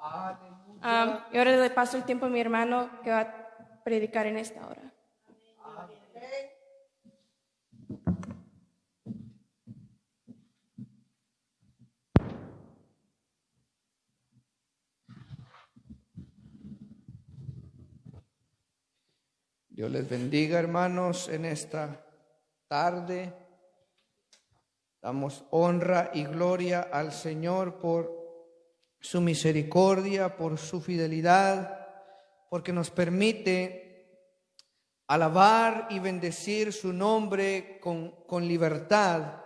Y ahora le paso el tiempo a mi hermano que va a predicar en esta hora. Dios les bendiga, hermanos, en esta tarde. Damos honra y gloria al Señor por su misericordia, por su fidelidad, porque nos permite alabar y bendecir su nombre con libertad.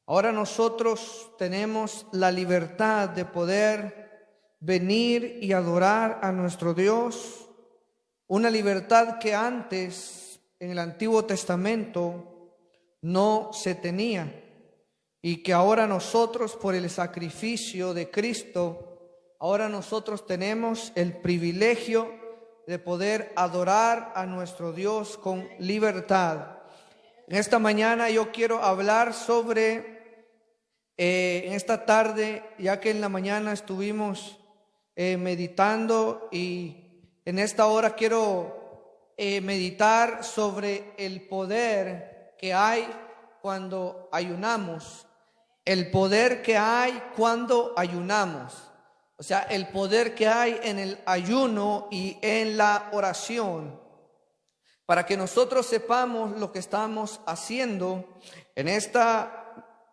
Ahora nosotros tenemos la libertad de poder venir y adorar a nuestro Dios. Una libertad que antes, en el Antiguo Testamento, no se tenía, y que ahora nosotros, por el sacrificio de Cristo, ahora nosotros tenemos el privilegio de poder adorar a nuestro Dios con libertad. En esta mañana yo quiero hablar sobre, en esta tarde, ya que en la mañana estuvimos meditando, y en esta hora quiero meditar sobre el poder que hay cuando ayunamos. El poder que hay cuando ayunamos. O sea, el poder que hay en el ayuno y en la oración. Para que nosotros sepamos lo que estamos haciendo, en esta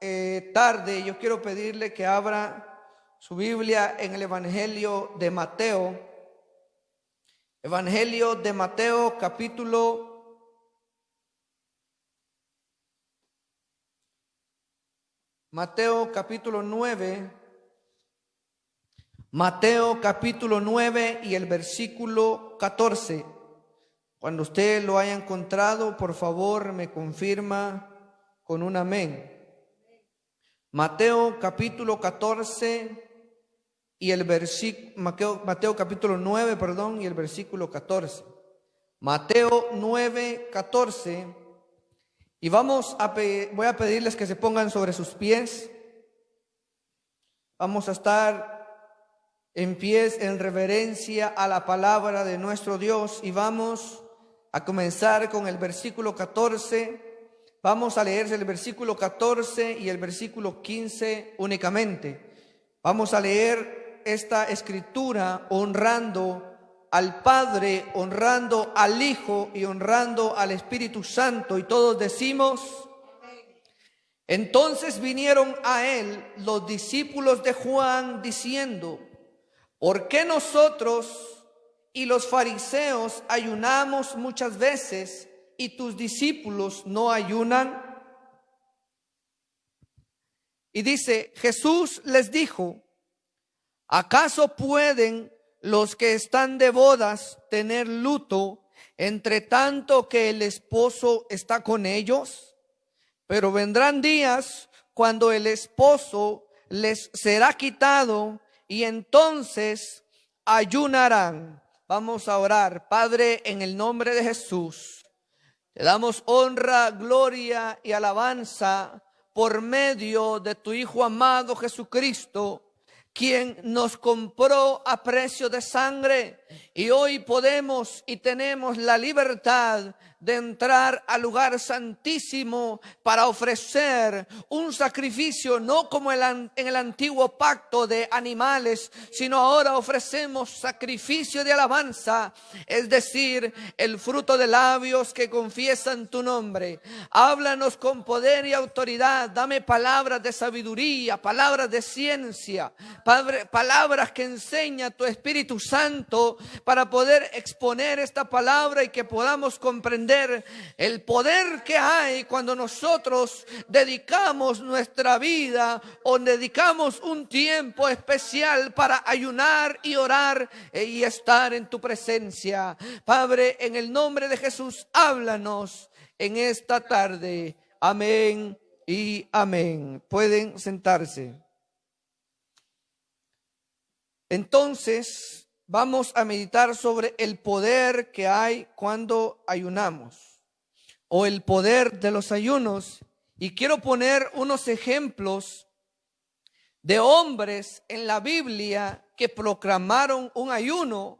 tarde yo quiero pedirle que abra su Biblia en el Evangelio de Mateo. Evangelio de Mateo, capítulo 9. Mateo capítulo 9 y el versículo 14. Cuando usted lo haya encontrado, por favor me confirma con un amén. Mateo capítulo 14 y el Mateo capítulo 9, y el versículo 14. Mateo 9, 14. Y voy a pedirles que se pongan sobre sus pies. Vamos a estar en pies en reverencia a la palabra de nuestro Dios, y vamos a comenzar con el versículo 14. Vamos a leer el versículo 14 y el versículo 15 únicamente. Vamos a leer esta escritura honrando al Padre, honrando al Hijo y honrando al Espíritu Santo, y todos decimos: entonces vinieron a él los discípulos de Juan diciendo: ¿por qué nosotros y los fariseos ayunamos muchas veces y tus discípulos no ayunan? Y dice: Jesús les dijo: ¿acaso pueden los que están de bodas tener luto entre tanto que el esposo está con ellos? Pero vendrán días cuando el esposo les será quitado, y entonces ayunarán. Vamos a orar. Padre, en el nombre de Jesús, te damos honra, gloria y alabanza por medio de tu Hijo amado Jesucristo, quien nos compró a precio de sangre, y hoy podemos y tenemos la libertad de entrar al lugar santísimo para ofrecer un sacrificio, no como en el antiguo pacto de animales, sino ahora ofrecemos sacrificio de alabanza, es decir, el fruto de labios que confiesan tu nombre. Háblanos con poder y autoridad, dame palabras de sabiduría, palabras de ciencia, Padre, palabras que enseña tu Espíritu Santo, para poder exponer esta palabra y que podamos comprender el poder que hay cuando nosotros dedicamos nuestra vida o dedicamos un tiempo especial para ayunar y orar y estar en tu presencia. Padre, en el nombre de Jesús, háblanos en esta tarde. Amén y amén. Pueden sentarse. Entonces, vamos a meditar sobre el poder que hay cuando ayunamos, o el poder de los ayunos. Y quiero poner unos ejemplos de hombres en la Biblia que proclamaron un ayuno,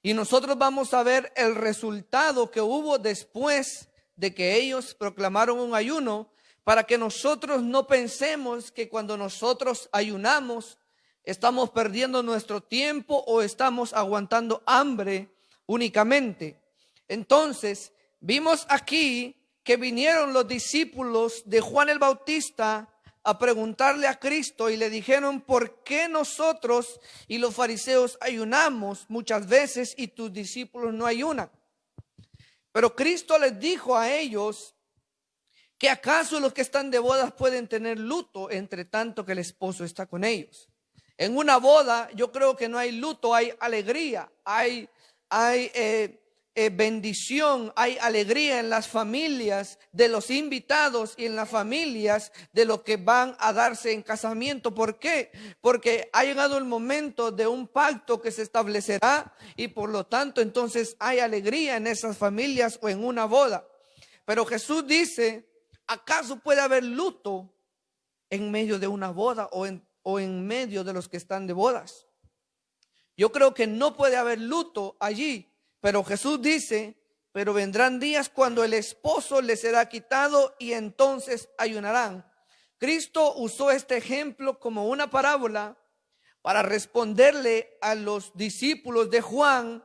y nosotros vamos a ver el resultado que hubo después de que ellos proclamaron un ayuno, para que nosotros no pensemos que cuando nosotros ayunamos estamos perdiendo nuestro tiempo o estamos aguantando hambre únicamente. Entonces, vimos aquí que vinieron los discípulos de Juan el Bautista a preguntarle a Cristo y le dijeron: ¿por qué nosotros y los fariseos ayunamos muchas veces y tus discípulos no ayunan? Pero Cristo les dijo a ellos que acaso los que están de bodas pueden tener luto entre tanto que el esposo está con ellos. En una boda yo creo que no hay luto, hay alegría, hay bendición, hay alegría en las familias de los invitados y en las familias de los que van a darse en casamiento. ¿Por qué? Porque ha llegado el momento de un pacto que se establecerá y por lo tanto entonces hay alegría en esas familias o en una boda. Pero Jesús dice: ¿acaso puede haber luto en medio de una boda o en medio de los que están de bodas? Yo creo que no puede haber luto allí. Pero Jesús dice: pero vendrán días cuando el esposo les será quitado y entonces ayunarán. Cristo usó este ejemplo como una parábola para responderle a los discípulos de Juan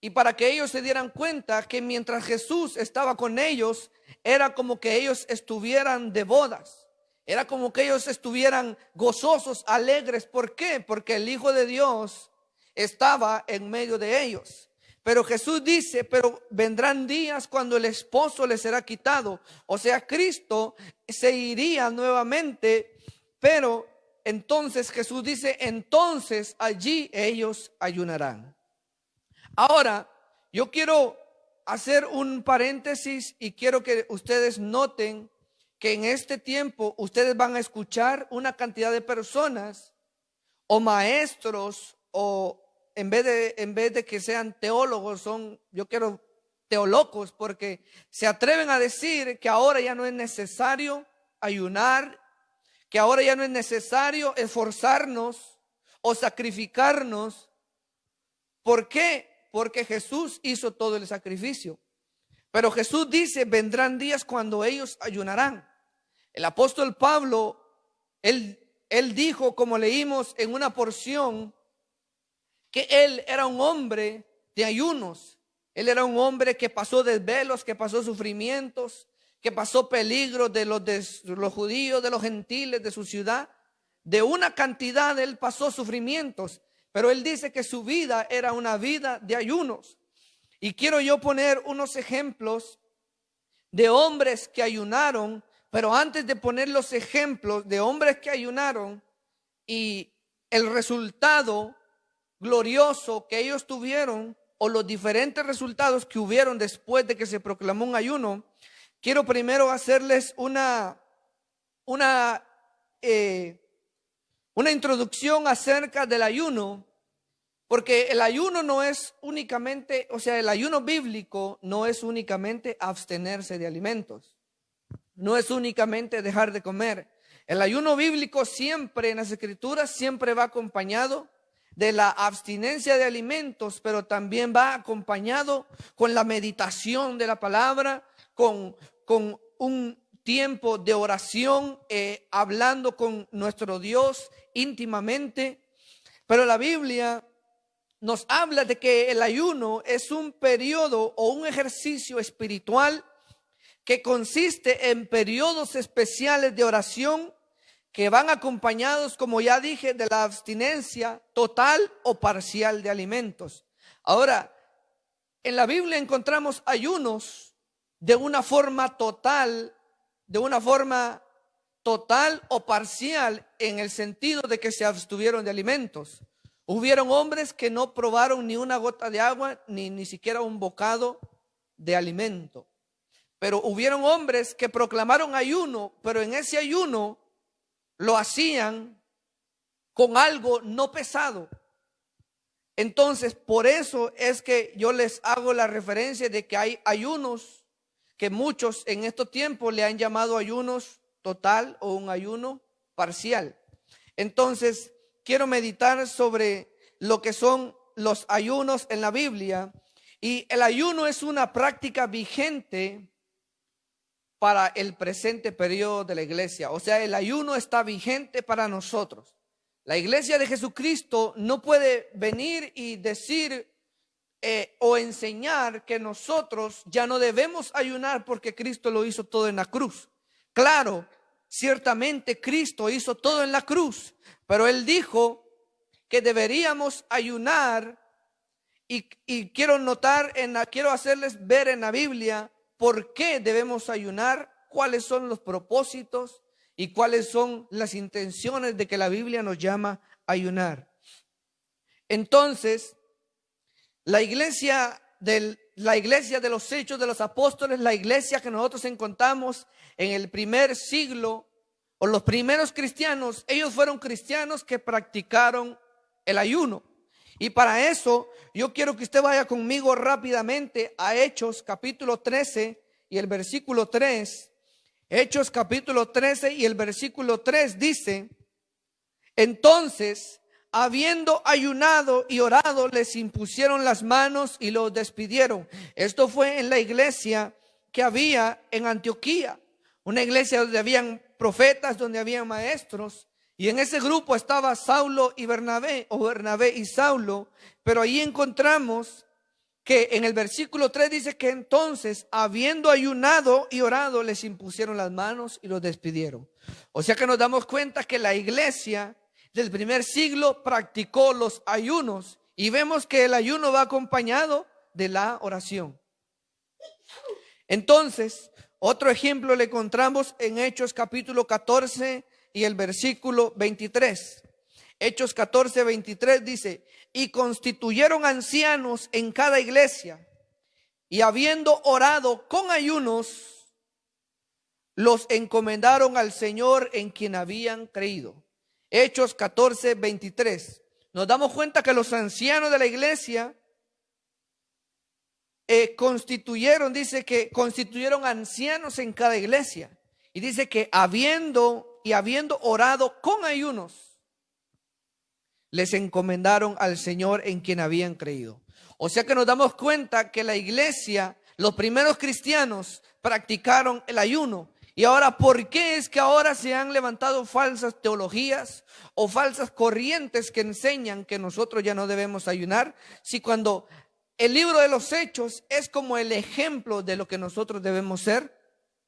y para que ellos se dieran cuenta que mientras Jesús estaba con ellos, era como que ellos estuvieran de bodas. Era como que ellos estuvieran gozosos, alegres. ¿Por qué? Porque el Hijo de Dios estaba en medio de ellos. Pero Jesús dice: pero vendrán días cuando el esposo les será quitado. O sea, Cristo se iría nuevamente, pero entonces Jesús dice: entonces allí ellos ayunarán. Ahora, yo quiero hacer un paréntesis y quiero que ustedes noten que en este tiempo ustedes van a escuchar una cantidad de personas o maestros o en vez de que sean teólogos, yo quiero teólogos, porque se atreven a decir que ahora ya no es necesario ayunar, que ahora ya no es necesario esforzarnos o sacrificarnos. ¿Por qué? Porque Jesús hizo todo el sacrificio. Pero Jesús dice: vendrán días cuando ellos ayunarán. El apóstol Pablo, él dijo, como leímos en una porción, que él era un hombre de ayunos. Él era un hombre que pasó desvelos, que pasó sufrimientos, que pasó peligros de los judíos, de los gentiles, de su ciudad. De una cantidad él pasó sufrimientos, pero él dice que su vida era una vida de ayunos. Y quiero yo poner unos ejemplos de hombres que ayunaron, pero antes de poner los ejemplos de hombres que ayunaron y el resultado glorioso que ellos tuvieron o los diferentes resultados que hubieron después de que se proclamó un ayuno, quiero primero hacerles una introducción acerca del ayuno, porque el ayuno no es únicamente, o sea, el ayuno bíblico no es únicamente abstenerse de alimentos, no es únicamente dejar de comer. El ayuno bíblico siempre en las Escrituras siempre va acompañado de la abstinencia de alimentos, pero también va acompañado con la meditación de la palabra, con un tiempo de oración, hablando con nuestro Dios íntimamente. Pero la Biblia nos habla de que el ayuno es un periodo o un ejercicio espiritual que consiste en periodos especiales de oración que van acompañados, como ya dije, de la abstinencia total o parcial de alimentos. Ahora, en la Biblia encontramos ayunos de una forma total o parcial, en el sentido de que se abstuvieron de alimentos. Hubieron hombres que no probaron ni una gota de agua, ni siquiera un bocado de alimento. Pero hubieron hombres que proclamaron ayuno, pero en ese ayuno lo hacían con algo no pesado. Entonces, por eso es que yo les hago la referencia de que hay ayunos que muchos en estos tiempos le han llamado ayunos total o un ayuno parcial. Entonces, quiero meditar sobre lo que son los ayunos en la Biblia. Y el ayuno es una práctica vigente para el presente periodo de la iglesia. O sea, el ayuno está vigente para nosotros. La iglesia de Jesucristo no puede venir y decir o enseñar que nosotros ya no debemos ayunar porque Cristo lo hizo todo en la cruz. Claro, ciertamente Cristo hizo todo en la cruz, pero Él dijo que deberíamos ayunar y quiero hacerles ver en la Biblia por qué debemos ayunar, cuáles son los propósitos y cuáles son las intenciones de que la Biblia nos llama a ayunar. Entonces, la iglesia de los Hechos de los Apóstoles, la iglesia que nosotros encontramos en el primer siglo, o los primeros cristianos, ellos fueron cristianos que practicaron el ayuno. Y para eso yo quiero que usted vaya conmigo rápidamente a Hechos capítulo 13 y el versículo 3. Hechos capítulo 13 y el versículo 3 dice: entonces, habiendo ayunado y orado, les impusieron las manos y los despidieron. Esto fue en la iglesia que había en Antioquía, una iglesia donde habían profetas, donde habían maestros. Y en ese grupo estaba Saulo y Bernabé, o Bernabé y Saulo. Pero ahí encontramos que en el versículo 3 dice que entonces, habiendo ayunado y orado, les impusieron las manos y los despidieron. O sea que nos damos cuenta que la iglesia del primer siglo practicó los ayunos, y vemos que el ayuno va acompañado de la oración. Entonces, otro ejemplo le encontramos en Hechos capítulo 14 y el versículo 23. Hechos 14, 23 dice: y constituyeron ancianos en cada iglesia, y habiendo orado con ayunos, los encomendaron al Señor en quien habían creído. Hechos 14, 23. Nos damos cuenta que los ancianos de la iglesia dice que constituyeron ancianos en cada iglesia. Y dice que habiendo orado con ayunos, les encomendaron al Señor en quien habían creído. O sea que nos damos cuenta que la iglesia, los primeros cristianos, practicaron el ayuno. Y ahora, ¿por qué es que ahora se han levantado falsas teologías o falsas corrientes que enseñan que nosotros ya no debemos ayunar? Si cuando el libro de los Hechos es como el ejemplo de lo que nosotros debemos ser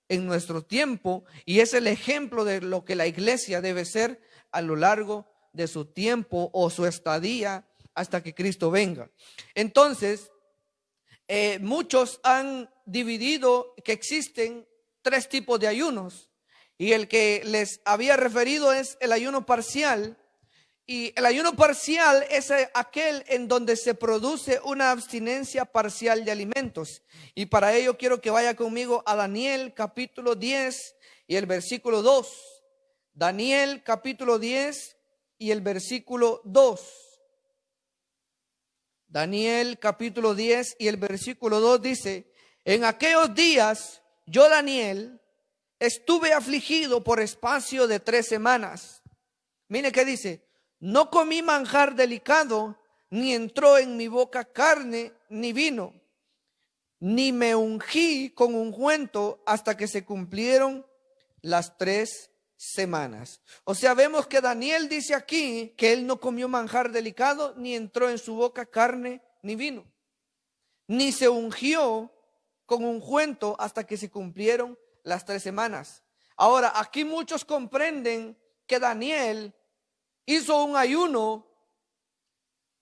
en nuestro tiempo, y es el ejemplo de lo que la iglesia debe ser a lo largo de su tiempo o su estadía hasta que Cristo venga. Entonces, muchos han dividido que existen 3 tipos de ayunos, y el que les había referido es el ayuno parcial. Y el ayuno parcial es aquel en donde se produce una abstinencia parcial de alimentos. Y para ello quiero que vaya conmigo a Daniel capítulo 10 y el versículo 2. Daniel capítulo 10 y el versículo 2. Daniel capítulo 10 y el versículo 2 dice: en aquellos días yo, Daniel, estuve afligido por espacio de 3 semanas. Mire qué dice: no comí manjar delicado, ni entró en mi boca carne ni vino, ni me ungí con ungüento hasta que se cumplieron las 3 semanas. O sea, vemos que Daniel dice aquí que él no comió manjar delicado, ni entró en su boca carne ni vino, ni se ungió con ungüento hasta que se cumplieron las 3 semanas. Ahora, aquí muchos comprenden que Daniel hizo un ayuno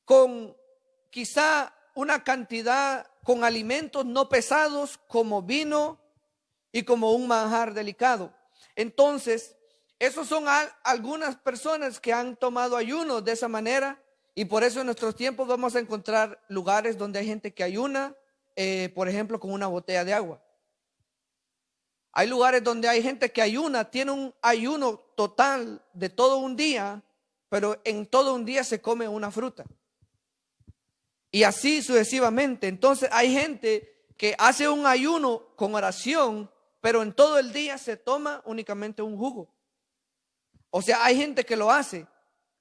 con quizá una cantidad, con alimentos no pesados como vino y como un manjar delicado. Entonces, esos son algunas personas que han tomado ayuno de esa manera, y por eso en nuestros tiempos vamos a encontrar lugares donde hay gente que ayuna, por ejemplo, con una botella de agua. Hay lugares donde hay gente que ayuna, tiene un ayuno total de todo un día, pero en todo un día se come una fruta. Y así sucesivamente. Entonces hay gente que hace un ayuno con oración, pero en todo el día se toma únicamente un jugo. O sea, hay gente que lo hace.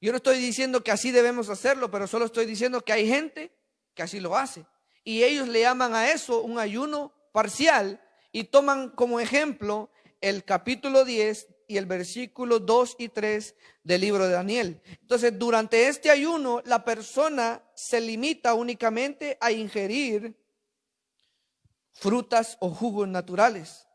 Yo no estoy diciendo que así debemos hacerlo, pero solo estoy diciendo que hay gente que así lo hace. Y ellos le llaman a eso un ayuno parcial y toman como ejemplo el capítulo 10 y el versículo 2 y 3 del libro de Daniel. Entonces, durante este ayuno, la persona se limita únicamente a ingerir frutas o jugos naturales.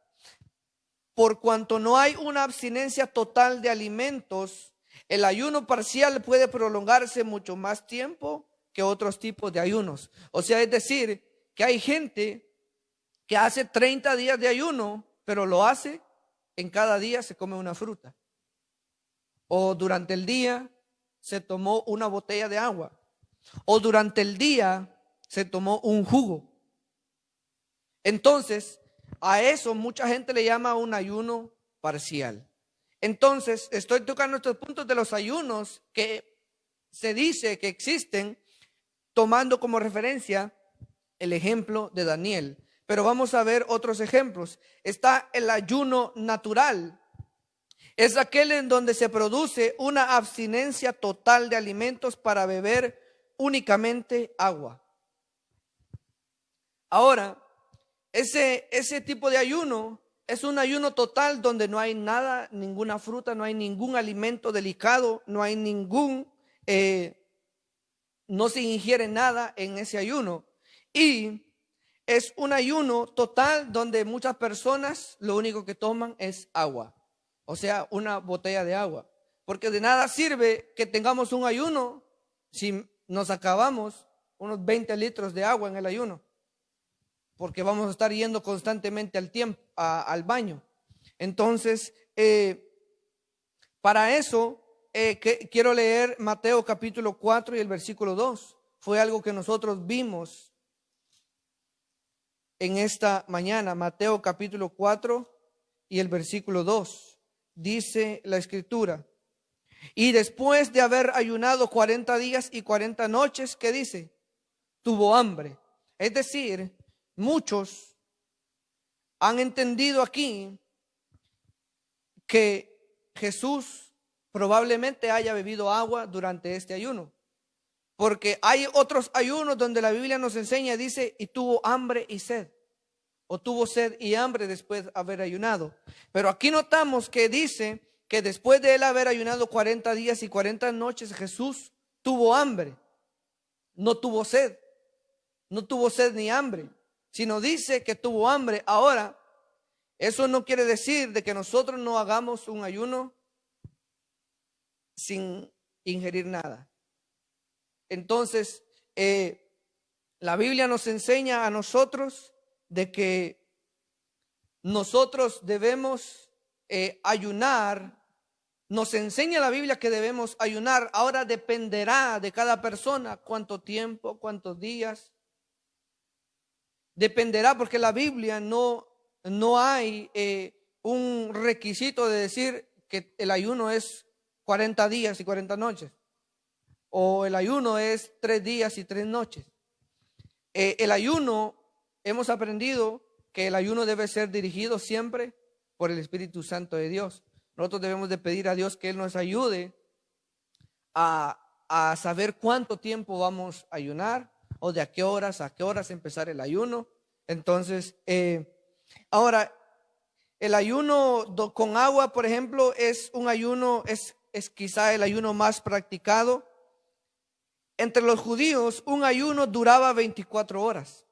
Por cuanto no hay una abstinencia total de alimentos, el ayuno parcial puede prolongarse mucho más tiempo que otros tipos de ayunos. O sea, es decir, que hay gente que hace 30 días de ayuno, pero lo hace en cada día se come una fruta. O durante el día se tomó una botella de agua. O durante el día se tomó un jugo. Entonces, a eso mucha gente le llama un ayuno parcial. Entonces, estoy tocando estos puntos de los ayunos que se dice que existen, tomando como referencia el ejemplo de Daniel. Pero vamos a ver otros ejemplos. Está el ayuno natural. Es aquel en donde se produce una abstinencia total de alimentos para beber únicamente agua. Ahora, ese tipo de ayuno es un ayuno total donde no hay nada, ninguna fruta, no hay ningún alimento delicado, no hay no se ingiere nada en ese ayuno. Y es un ayuno total donde muchas personas lo único que toman es agua. O sea, una botella de agua. Porque de nada sirve que tengamos un ayuno si nos acabamos unos 20 litros de agua en el ayuno. Porque vamos a estar yendo constantemente al baño. Entonces, para eso quiero leer Mateo capítulo 4 y el versículo 2. Fue algo que nosotros vimos en esta mañana. Mateo capítulo 4 y el versículo 2. Dice la escritura: y después de haber ayunado 40 días y 40 noches, ¿qué dice? Tuvo hambre. Es decir, muchos han entendido aquí que Jesús probablemente haya bebido agua durante este ayuno. Porque hay otros ayunos donde la Biblia nos enseña, dice, y tuvo hambre y sed. O tuvo sed y hambre después de haber ayunado. Pero aquí notamos que dice que después de él haber ayunado 40 días y 40 noches, Jesús tuvo hambre. No tuvo sed. No tuvo sed ni hambre, sino dice que tuvo hambre. Ahora, eso no quiere decir de que nosotros no hagamos un ayuno sin ingerir nada. Entonces, la Biblia nos enseña a nosotros de que nosotros debemos ayunar. Nos enseña la Biblia que debemos ayunar. Ahora dependerá de cada persona cuánto tiempo, cuántos días. Dependerá, porque la Biblia no hay un requisito de decir que el ayuno es 40 días y 40 noches. O el ayuno es 3 días y 3 noches. El ayuno, hemos aprendido que el ayuno debe ser dirigido siempre por el Espíritu Santo de Dios. Nosotros debemos de pedir a Dios que Él nos ayude a saber cuánto tiempo vamos a ayunar, o de a qué horas empezar el ayuno. Entonces, ahora, el ayuno con agua, por ejemplo, es un ayuno, es quizá el ayuno más practicado. Entre los judíos, un ayuno duraba 24 horas.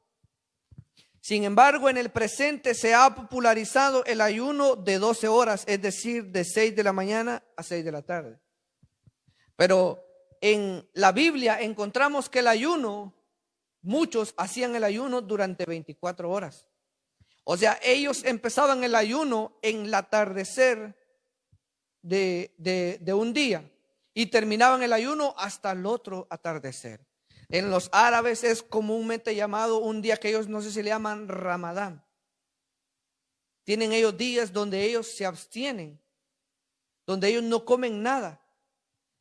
Sin embargo, en el presente se ha popularizado el ayuno de 12 horas, es decir, de 6 de la mañana a 6 de la tarde. Pero en la Biblia encontramos que el ayuno, muchos hacían el ayuno durante 24 horas. O sea, ellos empezaban el ayuno en el atardecer de un día y terminaban el ayuno hasta el otro atardecer. En los árabes es comúnmente llamado un día que ellos, no sé si le llaman Ramadán. Tienen ellos días donde ellos se abstienen, donde ellos no comen nada.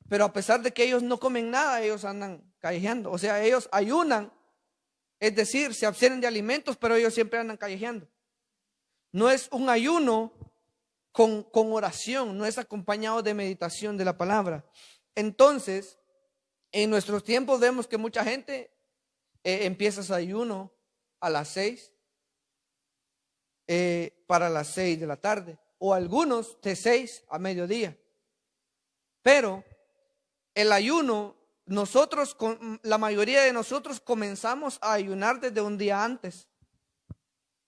Pero a pesar de que ellos no comen nada, ellos andan callejeando. O sea, ellos ayunan, es decir, se abstienen de alimentos, pero ellos siempre andan callejeando. No es un ayuno con oración, no es acompañado de meditación de la palabra. Entonces, en nuestros tiempos vemos que mucha gente empieza su ayuno a las 6, para las 6 de la tarde, o algunos de 6 a mediodía. Pero el ayuno, la mayoría de nosotros comenzamos a ayunar desde un día antes.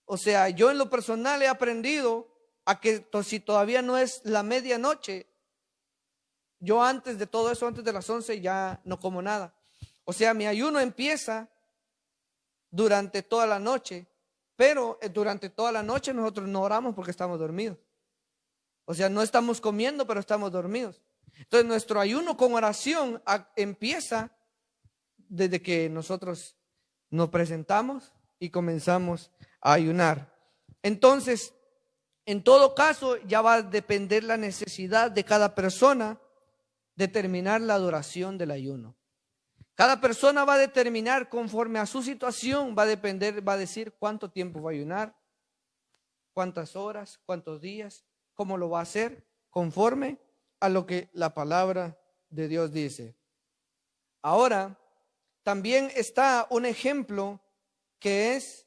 O sea, yo en lo personal he aprendido a que si todavía no es la medianoche, yo antes de todo eso, antes de las 11 ya no como nada. O sea, mi ayuno empieza durante toda la noche, pero durante toda la noche nosotros no oramos porque estamos dormidos. O sea, no estamos comiendo, pero estamos dormidos. Entonces nuestro ayuno con oración empieza desde que nosotros nos presentamos y comenzamos a ayunar. Entonces, en todo caso, ya va a depender la necesidad de cada persona determinar la duración del ayuno. Cada persona va a determinar conforme a su situación, va a decir cuánto tiempo va a ayunar, cuántas horas, cuántos días, cómo lo va a hacer, conforme a lo que la palabra de Dios dice. Ahora, también está un ejemplo que es,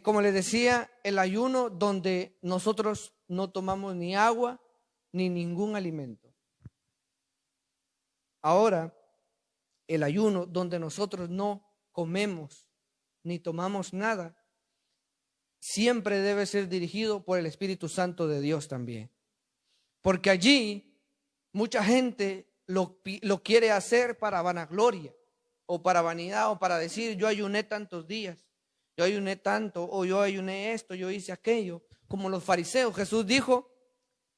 como les decía, el ayuno donde nosotros no tomamos ni agua ni ningún alimento. Ahora, el ayuno donde nosotros no comemos ni tomamos nada, siempre debe ser dirigido por el Espíritu Santo de Dios también. Porque allí mucha gente lo quiere hacer para vanagloria o para vanidad o para decir yo ayuné tantos días, yo ayuné tanto, o yo ayuné esto, yo hice aquello, como los fariseos. Jesús dijo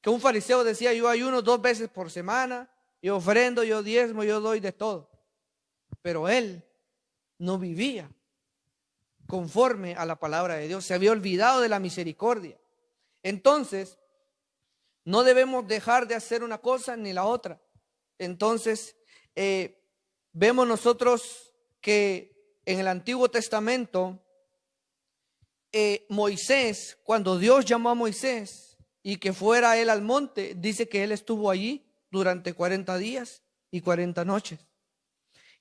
que un fariseo decía yo ayuno 2 veces por semana, yo ofrendo, yo diezmo, yo doy de todo. Pero él no vivía conforme a la palabra de Dios, se había olvidado de la misericordia. Entonces, no debemos dejar de hacer una cosa ni la otra. Entonces, vemos nosotros que en el Antiguo Testamento, Moisés, cuando Dios llamó a Moisés y que fuera él al monte, dice que él estuvo allí durante 40 días y 40 noches.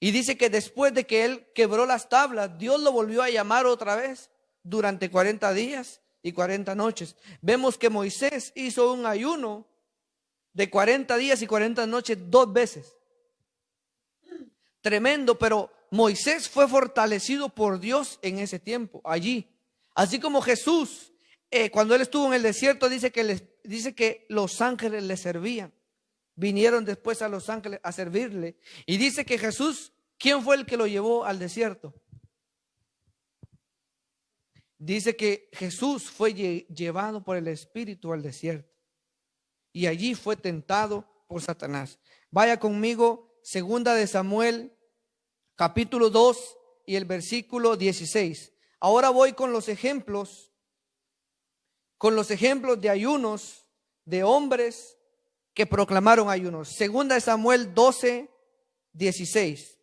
Y dice que después de que él quebró las tablas, Dios lo volvió a llamar otra vez durante 40 días y 40 noches. Vemos que Moisés hizo un ayuno de 40 días y 40 noches 2 veces. Tremendo, pero Moisés fue fortalecido por Dios en ese tiempo, allí. Así como Jesús, cuando él estuvo en el desierto, dice que los ángeles le servían. Vinieron después a los ángeles a servirle. Y dice que Jesús, ¿quién fue el que lo llevó al desierto? Dice que Jesús fue llevado por el Espíritu al desierto. Y allí fue tentado por Satanás. Vaya conmigo, 2 de Samuel, capítulo 2 y el versículo 16. Ahora voy con los ejemplos de ayunos de hombres que proclamaron ayunos. 2 de Samuel 12, 16.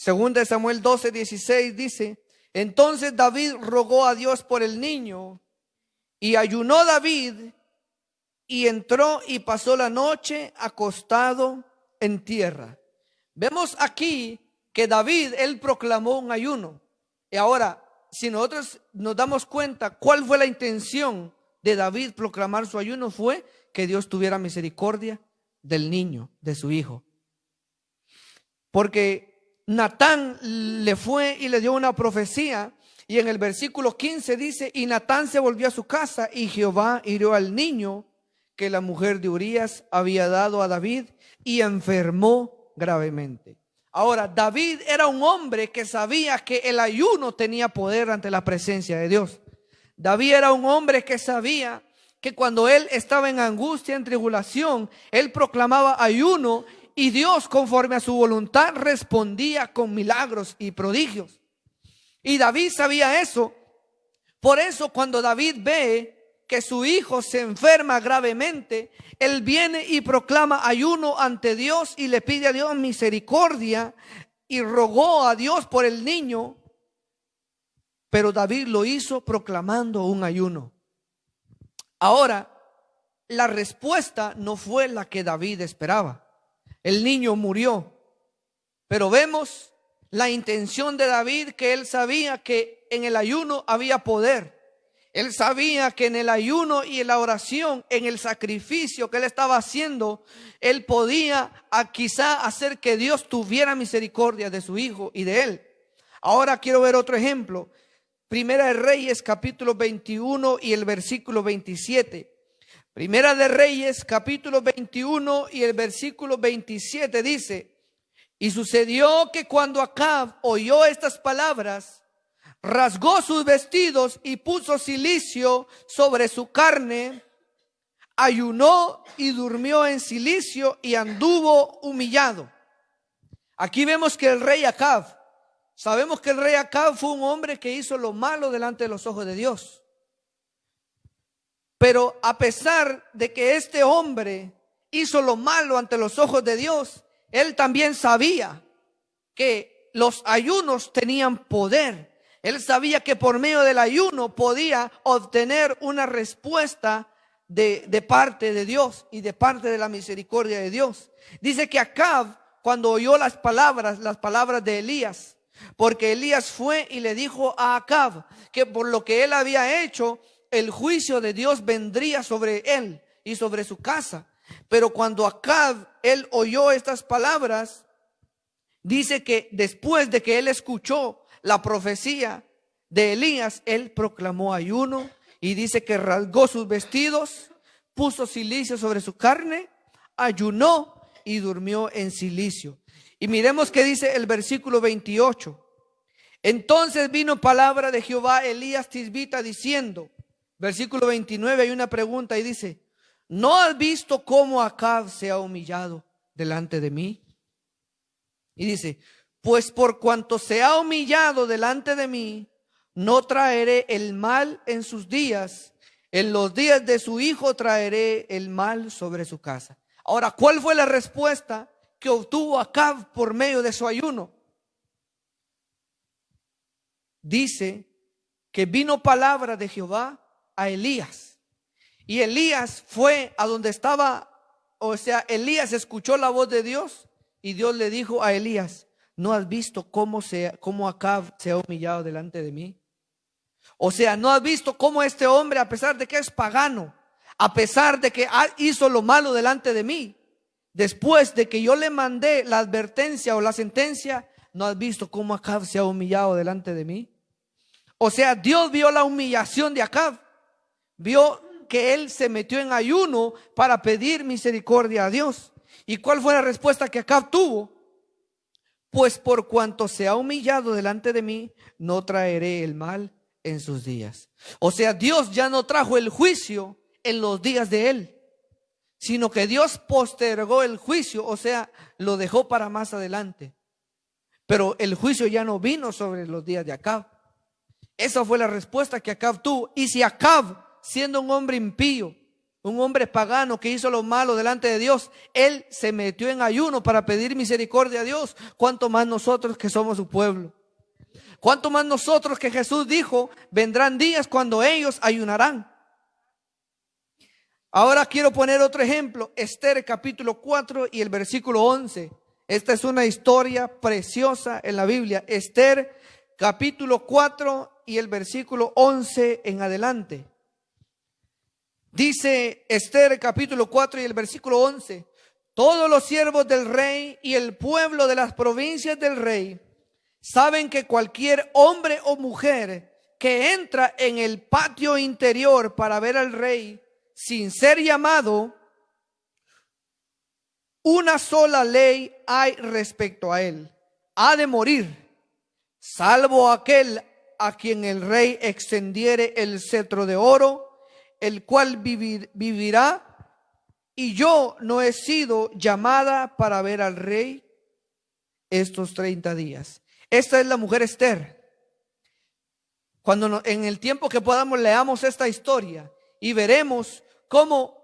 2 de Samuel 12, 16 dice: entonces David rogó a Dios por el niño, y ayunó David, y entró y pasó la noche acostado en tierra. Vemos aquí que David, él proclamó un ayuno. Y ahora, si nosotros nos damos cuenta, ¿cuál fue la intención de David proclamar su ayuno? Fue que Dios tuviera misericordia del niño, de su hijo. Porque Natán le fue y le dio una profecía, y en el versículo 15 dice: y Natán se volvió a su casa, y Jehová hirió al niño que la mujer de Urías había dado a David, y enfermó gravemente. Ahora, David era un hombre que sabía que el ayuno tenía poder ante la presencia de Dios. David era un hombre que sabía que cuando él estaba en angustia, en tribulación, él proclamaba ayuno, y Dios, conforme a su voluntad, respondía con milagros y prodigios. Y David sabía eso. Por eso, cuando David ve que su hijo se enferma gravemente, él viene y proclama ayuno ante Dios y le pide a Dios misericordia, y rogó a Dios por el niño. Pero David lo hizo proclamando un ayuno. Ahora, la respuesta no fue la que David esperaba. El niño murió, pero vemos la intención de David, que él sabía que en el ayuno había poder. Él sabía que en el ayuno y en la oración, en el sacrificio que él estaba haciendo, él podía quizá hacer que Dios tuviera misericordia de su hijo y de él. Ahora quiero ver otro ejemplo. Primera de Reyes, capítulo 21 y el versículo 27. Primera de Reyes, capítulo 21 y el versículo 27 dice: y sucedió que cuando Acab oyó estas palabras, rasgó sus vestidos y puso cilicio sobre su carne, ayunó y durmió en cilicio y anduvo humillado. Aquí vemos que el rey Acab, sabemos que el rey Acab fue un hombre que hizo lo malo delante de los ojos de Dios. Pero a pesar de que este hombre hizo lo malo ante los ojos de Dios, él también sabía que los ayunos tenían poder. Él sabía que por medio del ayuno podía obtener una respuesta de parte de Dios y de parte de la misericordia de Dios. Dice que Acab, cuando oyó las palabras de Elías, porque Elías fue y le dijo a Acab que por lo que él había hecho, el juicio de Dios vendría sobre él y sobre su casa. Pero cuando Acab, él oyó estas palabras, dice que después de que él escuchó la profecía de Elías, él proclamó ayuno y dice que rasgó sus vestidos, puso cilicio sobre su carne, ayunó y durmió en cilicio. Y miremos que dice el versículo 28. Entonces vino palabra de Jehová a Elías Tisbita diciendo, versículo 29, hay una pregunta y dice: ¿no has visto cómo Acab se ha humillado delante de mí? Y dice: pues por cuanto se ha humillado delante de mí, no traeré el mal en sus días, en los días de su hijo traeré el mal sobre su casa. Ahora, ¿cuál fue la respuesta que obtuvo Acab por medio de su ayuno? Dice que vino palabra de Jehová a Elías. Y Elías fue a donde estaba, Elías escuchó la voz de Dios y Dios le dijo a Elías: ¿no has visto cómo Acab se ha humillado delante de mí? ¿No has visto cómo este hombre, a pesar de que es pagano, a pesar de que hizo lo malo delante de mí, después de que yo le mandé la advertencia o la sentencia, no has visto cómo Acab se ha humillado delante de mí? Dios vio la humillación de Acab, vio que él se metió en ayuno para pedir misericordia a Dios. ¿Y cuál fue la respuesta que Acab tuvo? Pues por cuanto se ha humillado delante de mí, no traeré el mal en sus días. Dios ya no trajo el juicio en los días de él, sino que Dios postergó el juicio, lo dejó para más adelante. Pero el juicio ya no vino sobre los días de Acab. Esa fue la respuesta que Acab tuvo. Y si Acab, siendo un hombre impío, un hombre pagano que hizo lo malo delante de Dios, él se metió en ayuno para pedir misericordia a Dios, ¿cuánto más nosotros que somos su pueblo? ¿Cuánto más nosotros que Jesús dijo, vendrán días cuando ellos ayunarán? Ahora quiero poner otro ejemplo, Esther capítulo 4 y el versículo 11. Esta es una historia preciosa en la Biblia. Esther capítulo 4 y el versículo 11 en adelante. Dice Esther capítulo 4 y el versículo 11: todos los siervos del rey y el pueblo de las provincias del rey saben que cualquier hombre o mujer que entra en el patio interior para ver al rey sin ser llamado, una sola ley hay respecto a él: ha de morir, salvo aquel a quien el rey extendiere el cetro de oro, el cual vivirá. Y yo no he sido llamada para ver al rey estos 30 días. Esta es la mujer Esther. Cuando en el tiempo que podamos leamos esta historia y veremos cómo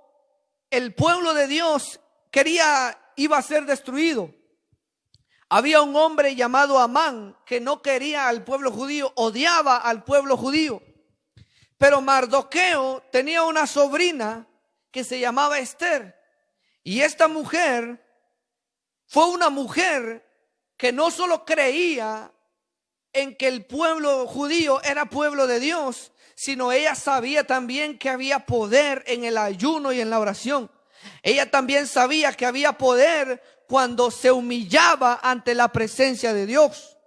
el pueblo de Dios iba a ser destruido. Había un hombre llamado Amán que no quería al pueblo judío, odiaba al pueblo judío. Pero Mardoqueo tenía una sobrina que se llamaba Esther. Y esta mujer fue una mujer que no solo creía en que el pueblo judío era pueblo de Dios, sino ella sabía también que había poder en el ayuno y en la oración. Ella también sabía que había poder cuando se humillaba ante la presencia de Dios.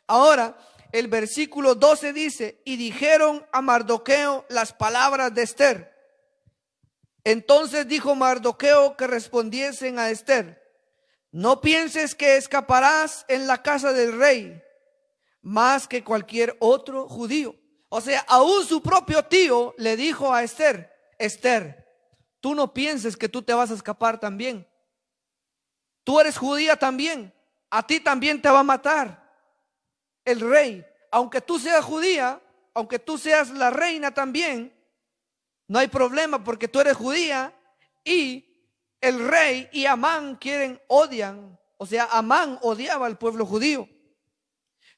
Ahora, el versículo 12 dice: y dijeron a Mardoqueo las palabras de Esther. Entonces dijo Mardoqueo que respondiesen a Esther: no pienses que escaparás en la casa del rey más que cualquier otro judío. O sea, aún su propio tío le dijo a Esther: Esther, tú no pienses que tú te vas a escapar también. Tú eres judía también. A ti también te va a matar el rey. Aunque tú seas judía, aunque tú seas la reina también, no hay problema porque tú eres judía y el rey y Amán odian. O sea, Amán odiaba al pueblo judío.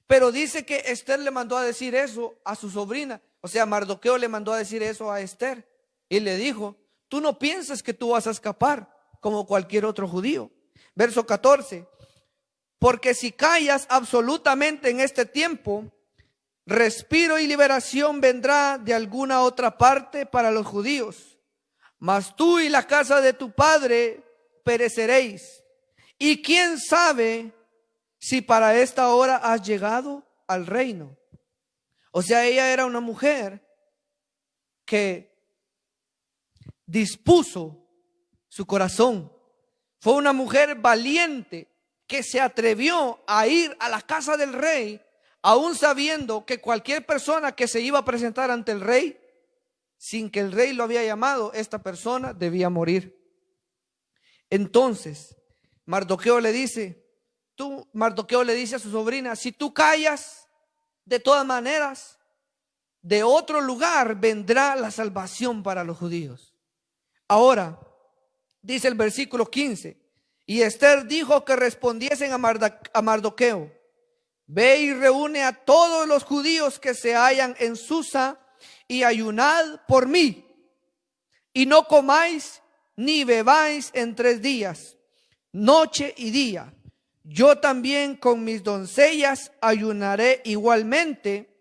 Pero dice que Esther le mandó a decir eso a su sobrina. O sea, Mardoqueo le mandó a decir eso a Esther. Y le dijo: tú no piensas que tú vas a escapar como cualquier otro judío. Verso 14. Porque si callas absolutamente en este tiempo, respiro y liberación vendrá de alguna otra parte para los judíos. Mas tú y la casa de tu padre pereceréis. Y quién sabe si para esta hora has llegado al reino. O sea, ella era una mujer que dispuso su corazón. Fue una mujer valiente que se atrevió a ir a la casa del rey, aún sabiendo que cualquier persona que se iba a presentar ante el rey, sin que el rey lo había llamado, esta persona debía morir. Entonces, Mardoqueo le dice a su sobrina: si tú callas, de todas maneras, de otro lugar vendrá la salvación para los judíos. Ahora, dice el versículo 15, y Esther dijo que respondiesen a Mardoqueo: ve y reúne a todos los judíos que se hallan en Susa y ayunad por mí, y no comáis ni bebáis en 3 días, noche y día. Yo también con mis doncellas ayunaré igualmente,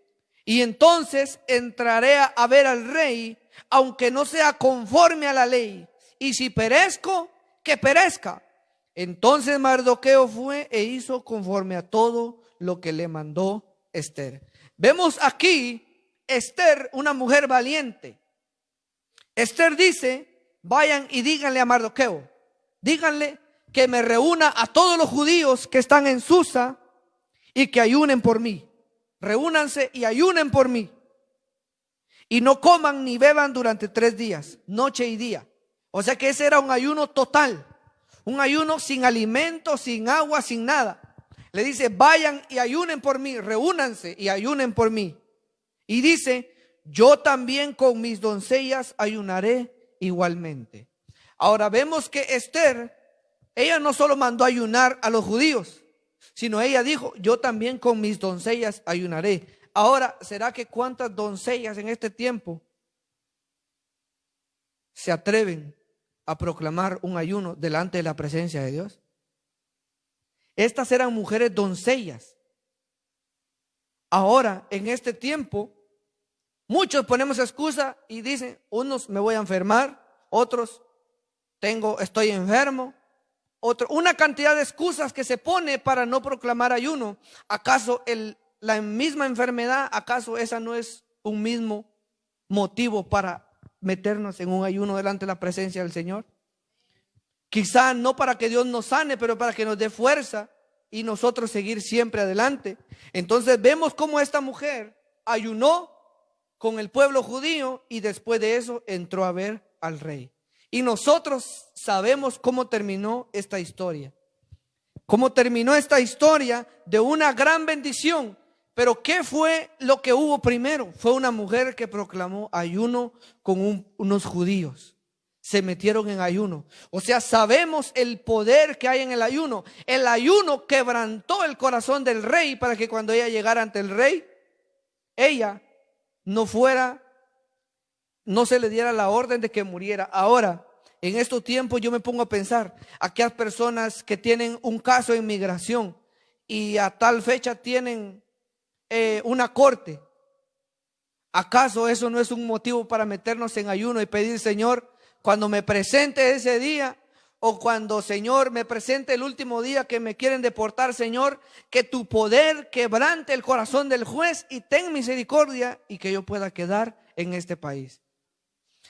y entonces entraré a ver al rey, aunque no sea conforme a la ley, y si perezco, que perezca. Entonces Mardoqueo fue e hizo conforme a todo lo que le mandó Esther. Vemos aquí Esther, una mujer valiente. Esther dice: vayan y díganle a Mardoqueo, díganle que me reúna a todos los judíos que están en Susa y que ayunen por mí. Reúnanse y ayunen por mí. Y no coman ni beban durante 3 días, noche y día. O sea que ese era un ayuno total. Un ayuno sin alimento, sin agua, sin nada. Le dice: vayan y ayunen por mí, reúnanse y ayunen por mí. Y dice: yo también con mis doncellas ayunaré igualmente. Ahora vemos que Esther, ella no solo mandó ayunar a los judíos, sino ella dijo: yo también con mis doncellas ayunaré. Ahora, ¿será que cuántas doncellas en este tiempo se atreven a proclamar un ayuno delante de la presencia de Dios? Estas eran mujeres doncellas. Ahora, en este tiempo, muchos ponemos excusa y dicen: unos, me voy a enfermar; otros, estoy enfermo; una cantidad de excusas que se pone para no proclamar ayuno. ¿Acaso la misma enfermedad, acaso esa no es un mismo motivo para meternos en un ayuno delante de la presencia del Señor? Quizá no para que Dios nos sane, pero para que nos dé fuerza y nosotros seguir siempre adelante. Entonces vemos cómo esta mujer ayunó con el pueblo judío y después de eso entró a ver al rey. Y nosotros sabemos cómo terminó esta historia. Cómo terminó esta historia de una gran bendición. Pero ¿qué fue lo que hubo primero? Fue una mujer que proclamó ayuno con unos judíos. Se metieron en ayuno. O sea, sabemos el poder que hay en el ayuno. El ayuno quebrantó el corazón del rey para que cuando ella llegara ante el rey, ella no fuera no se le diera la orden de que muriera. Ahora, en estos tiempos yo me pongo a pensar, aquellas personas que tienen un caso de inmigración y a tal fecha tienen una corte, ¿acaso eso no es un motivo para meternos en ayuno y pedir, Señor, cuando me presente ese día, o cuando, Señor, me presente el último día que me quieren deportar, Señor, que tu poder quebrante el corazón del juez y ten misericordia y que yo pueda quedar en este país?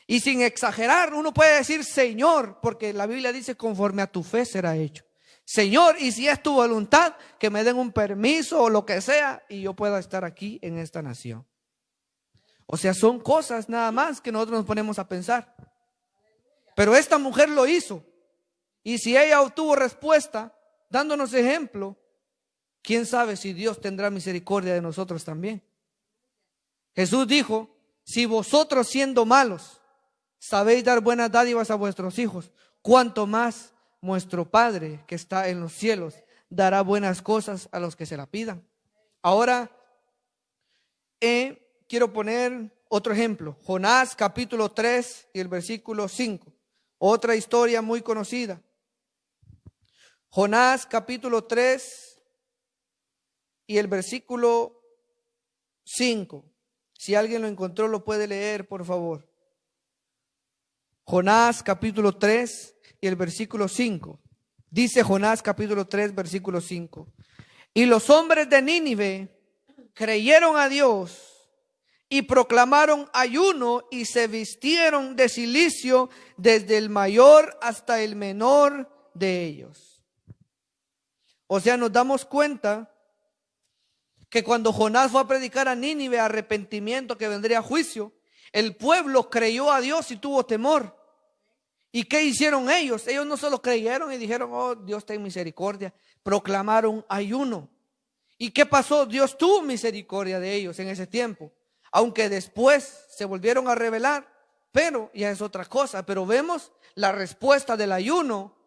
Y sin exagerar, uno puede decir, Señor, porque la Biblia dice, conforme a tu fe será hecho. Señor, y si es tu voluntad, que me den un permiso o lo que sea y yo pueda estar aquí en esta nación. O sea, son cosas nada más que nosotros nos ponemos a pensar. Pero esta mujer lo hizo. Y si ella obtuvo respuesta, dándonos ejemplo, quién sabe si Dios tendrá misericordia de nosotros también. Jesús dijo, si vosotros siendo malos sabéis dar buenas dádivas a vuestros hijos, cuánto más vuestro Padre que está en los cielos dará buenas cosas a los que se la pidan. Ahora, quiero poner otro ejemplo. Jonás capítulo 3 y el versículo 5. Otra historia muy conocida. Jonás capítulo 3 y el versículo 5. Si alguien lo encontró, lo puede leer, por favor. Jonás capítulo 3 y el versículo 5. Dice Jonás capítulo 3, versículo 5. Y los hombres de Nínive creyeron a Dios y proclamaron ayuno y se vistieron de cilicio desde el mayor hasta el menor de ellos. O sea, nos damos cuenta que cuando Jonás fue a predicar a Nínive arrepentimiento, que vendría juicio, el pueblo creyó a Dios y tuvo temor. ¿Y qué hicieron ellos? Ellos no solo creyeron y dijeron, oh, Dios ten misericordia, proclamaron ayuno. ¿Y qué pasó? Dios tuvo misericordia de ellos en ese tiempo, aunque después se volvieron a rebelar, pero ya es otra cosa. Pero vemos la respuesta del ayuno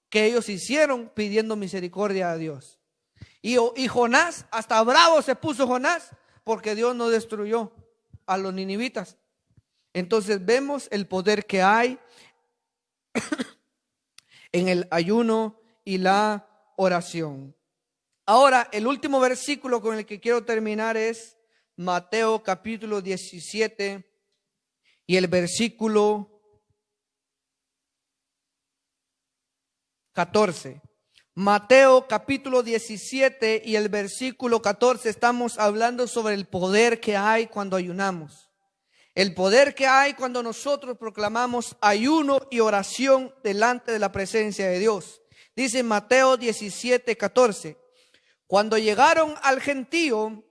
que ellos hicieron pidiendo misericordia a Dios. Y Jonás, hasta bravo se puso Jonás, porque Dios no destruyó a los ninivitas. Entonces vemos el poder que hay en el ayuno y la oración. Ahora, el último versículo con el que quiero terminar es Mateo capítulo 17 y el versículo 14. Mateo capítulo 17 y el versículo 14, estamos hablando sobre el poder que hay cuando ayunamos. El poder que hay cuando nosotros proclamamos ayuno y oración delante de la presencia de Dios. Dice Mateo 17, 14. Cuando llegaron al gentío,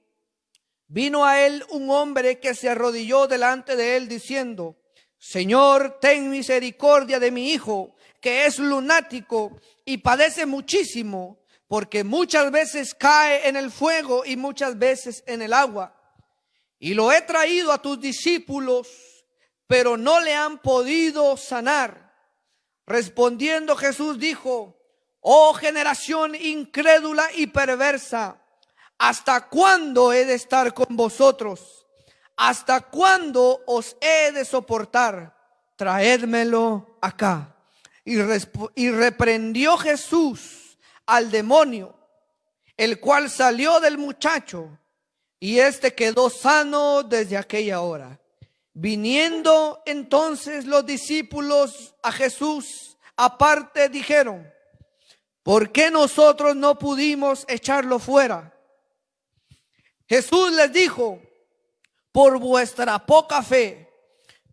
vino a él un hombre que se arrodilló delante de él diciendo, Señor, ten misericordia de mi hijo, que es lunático y padece muchísimo, porque muchas veces cae en el fuego y muchas veces en el agua. Y lo he traído a tus discípulos, pero no le han podido sanar. Respondiendo Jesús dijo, oh generación incrédula y perversa, ¿hasta cuándo he de estar con vosotros? ¿Hasta cuándo os he de soportar? Traédmelo acá. Y reprendió Jesús al demonio, el cual salió del muchacho, y éste quedó sano desde aquella hora. Viniendo entonces los discípulos a Jesús aparte, dijeron, ¿por qué nosotros no pudimos echarlo fuera? Jesús les dijo, por vuestra poca fe,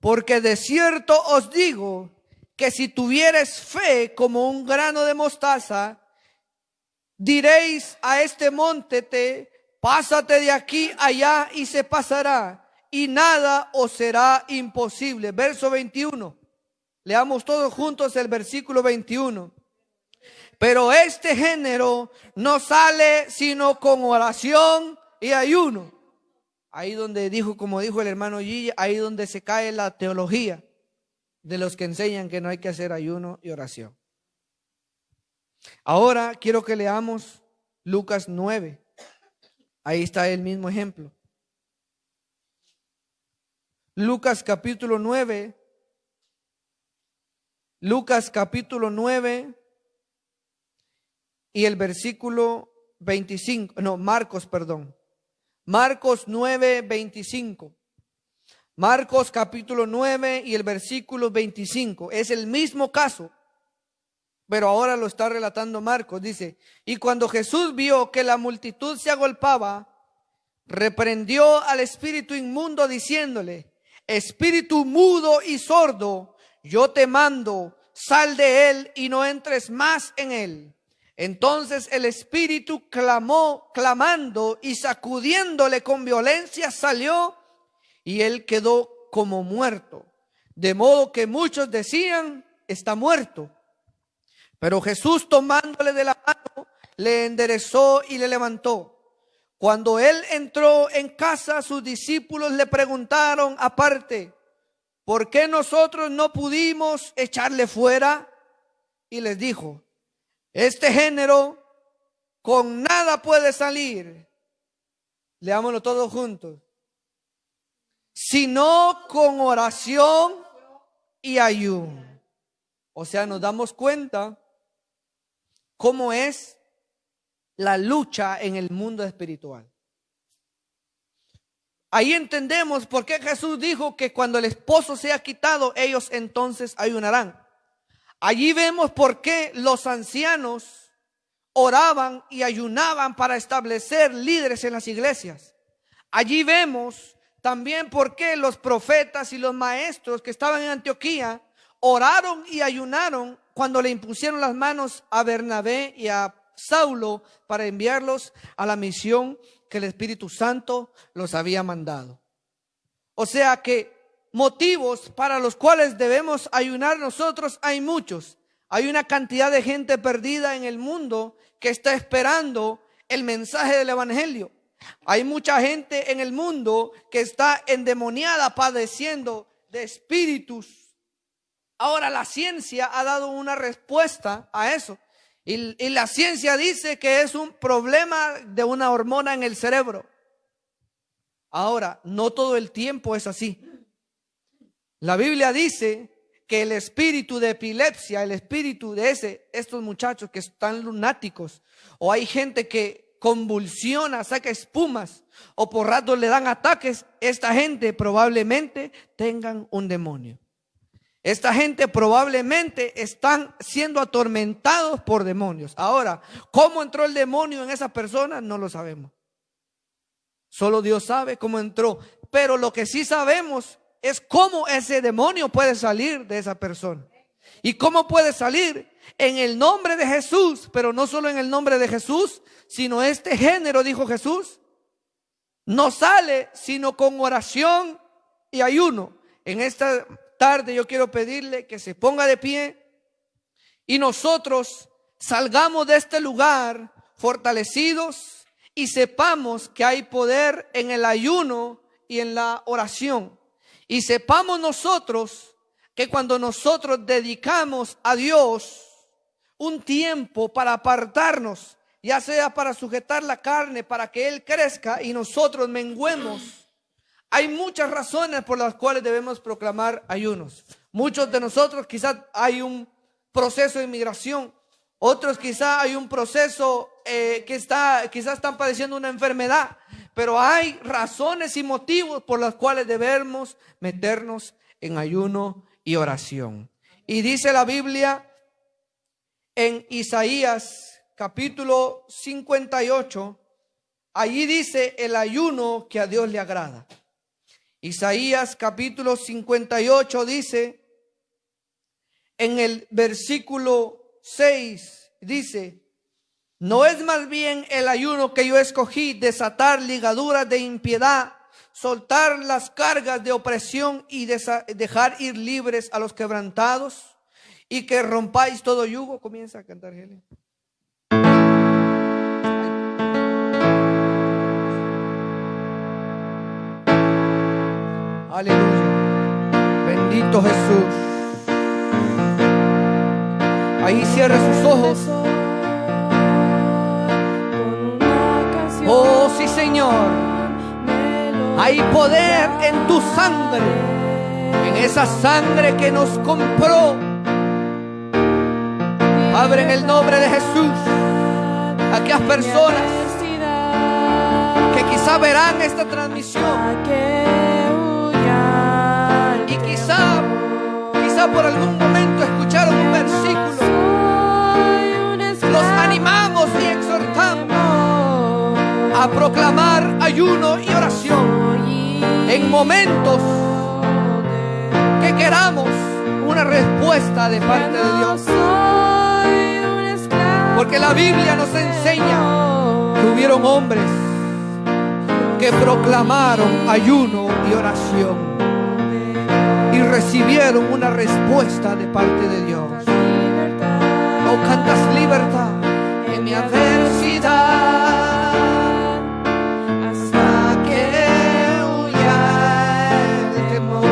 porque de cierto os digo que si tuviereis fe como un grano de mostaza, diréis a este monte, pásate de aquí allá y se pasará, y nada os será imposible. Verso 21. Leamos todos juntos el versículo 21. Pero este género no sale sino con oración y ayuno. Ahí donde dijo, como dijo el hermano Gigi, ahí donde se cae la teología de los que enseñan que no hay que hacer ayuno y oración. Ahora quiero que leamos Lucas 9. Ahí está el mismo ejemplo. Lucas capítulo 9. Lucas capítulo 9 y el versículo 25. No, Marcos, perdón. Marcos 9, 25. Marcos capítulo 9 y el versículo 25. Es el mismo caso, pero ahora lo está relatando Marcos. Dice: y cuando Jesús vio que la multitud se agolpaba, reprendió al espíritu inmundo diciéndole: espíritu mudo y sordo, yo te mando, sal de él y no entres más en él. Entonces el espíritu clamando y sacudiéndole con violencia, salió, y él quedó como muerto, de modo que muchos decían: está muerto. Pero Jesús, tomándole de la mano, le enderezó y le levantó. Cuando él entró en casa, sus discípulos le preguntaron aparte: ¿por qué nosotros no pudimos echarle fuera? Y les dijo: este género con nada puede salir, leámoslo todos juntos, sino con oración y ayuno. O sea, nos damos cuenta cómo es la lucha en el mundo espiritual. Ahí entendemos por qué Jesús dijo que cuando el esposo sea quitado, ellos entonces ayunarán. Allí vemos por qué los ancianos oraban y ayunaban para establecer líderes en las iglesias. Allí vemos también por qué los profetas y los maestros que estaban en Antioquía oraron y ayunaron cuando le impusieron las manos a Bernabé y a Saulo para enviarlos a la misión que el Espíritu Santo los había mandado. O sea que motivos para los cuales debemos ayunar nosotros hay muchos. Hay una cantidad de gente perdida en el mundo que está esperando el mensaje del evangelio. Hay mucha gente en el mundo que está endemoniada, padeciendo de espíritus. Ahora la ciencia ha dado una respuesta a eso. Y la ciencia dice que es un problema de una hormona en el cerebro. Ahora, no todo el tiempo es así. La Biblia dice que el espíritu de epilepsia, el espíritu de estos muchachos que están lunáticos, o hay gente que convulsiona, saca espumas, o por ratos le dan ataques, esta gente probablemente tengan un demonio. Esta gente probablemente están siendo atormentados por demonios. Ahora, ¿cómo entró el demonio en esa persona? No lo sabemos. Solo Dios sabe cómo entró. Pero lo que sí sabemos es cómo ese demonio puede salir de esa persona. ¿Y cómo puede salir? En el nombre de Jesús, pero no solo en el nombre de Jesús, sino este género, dijo Jesús, no sale sino con oración y ayuno. En esta tarde yo quiero pedirle que se ponga de pie y nosotros salgamos de este lugar fortalecidos y sepamos que hay poder en el ayuno y en la oración. Y sepamos nosotros que cuando nosotros dedicamos a Dios un tiempo para apartarnos, ya sea para sujetar la carne, para que Él crezca y nosotros menguemos, hay muchas razones por las cuales debemos proclamar ayunos. Muchos de nosotros quizás hay un proceso de inmigración, otros quizás hay un proceso quizás están padeciendo una enfermedad, pero hay razones y motivos por los cuales debemos meternos en ayuno y oración. Y dice la Biblia en Isaías capítulo 58, allí dice el ayuno que a Dios le agrada. Isaías capítulo 58 dice, en el versículo 6, dice: ¿no es más bien el ayuno que yo escogí, desatar ligaduras de impiedad, soltar las cargas de opresión y dejar ir libres a los quebrantados, y que rompáis todo yugo? Comienza a cantar, Helen. Aleluya. Bendito Jesús. Ahí cierra sus ojos. Oh, sí, Señor. Hay poder en tu sangre, en esa sangre que nos compró. Padre, en el nombre de Jesús, aquellas personas que quizá verán esta transmisión y quizá por algún momento escucharon un versículo, los animamos y exhortamos a proclamar ayuno y oración en momentos que queramos una respuesta de parte de Dios. Porque la Biblia nos enseña que hubieron hombres que proclamaron ayuno y oración y recibieron una respuesta de parte de Dios. Oh, cantas libertad en mi adversidad, hasta que huya el temor.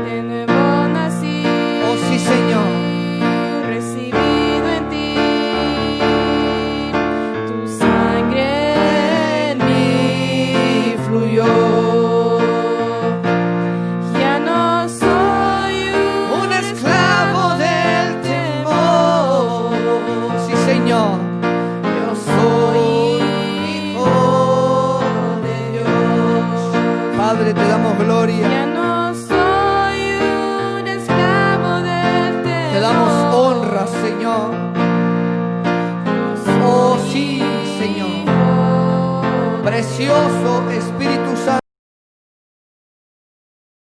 De nuevo nací, Oh sí, Señor, recibido en ti, tu sangre en mí fluyó. Ya no soy un esclavo del temor. Sí, Señor, yo soy hijo de Dios. Padre, te damos gloria, Ya no soy un esclavo del temor. te damos honra, Señor. Oh sí, Señor. Precioso Espíritu